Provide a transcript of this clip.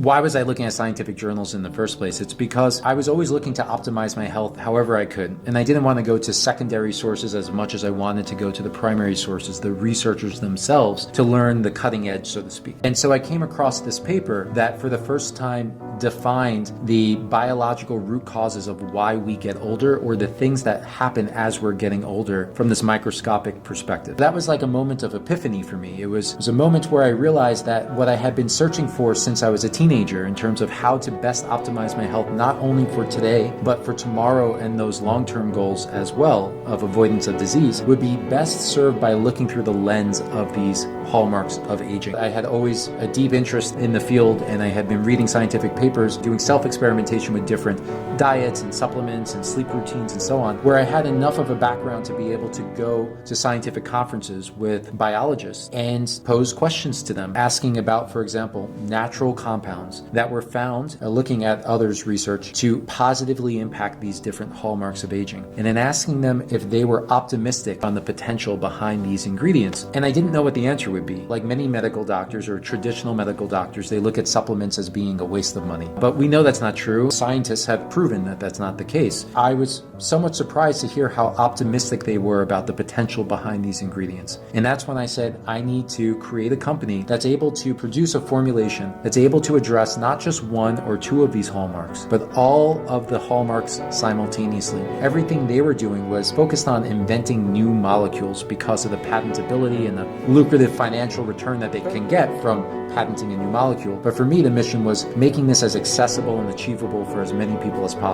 Why was I looking at scientific journals in the first place? It's because I was always looking to optimize my health however I could. And I didn't want to go to secondary sources as much as I wanted to go to the primary sources, the researchers themselves, to learn the cutting edge, so to speak. And so I came across this paper that for the first time defined the biological root causes of why we get older, or the things that happen as we're getting older from this microscopic perspective. That was like a moment of epiphany for me. It was a moment where I realized that what I had been searching for since I was a teenager in terms of how to best optimize my health, not only for today, but for tomorrow and those long-term goals as well of avoidance of disease, would be best served by looking through the lens of these hallmarks of aging. I had always a deep interest in the field, and I had been reading scientific papers, doing self-experimentation with different diets and supplements and sleep routines and so on, where I had enough of a background to be able to go to scientific conferences with biologists and pose questions to them, asking about, for example, natural compounds that were found, looking at others' research, to positively impact these different hallmarks of aging. And then asking them if they were optimistic on the potential behind these ingredients. And I didn't know what the answer would be. Like many medical doctors or traditional medical doctors, they look at supplements as being a waste of money. But we know that's not true. Scientists have proven that that's not the case. I was somewhat surprised to hear how optimistic they were about the potential behind these ingredients. And that's when I said, I need to create a company that's able to produce a formulation that's able to address not just one or two of these hallmarks, but all of the hallmarks simultaneously. Everything they were doing was focused on inventing new molecules because of the patentability and the lucrative financial return that they can get from patenting a new molecule. But for me, the mission was making this as accessible and achievable for as many people as possible.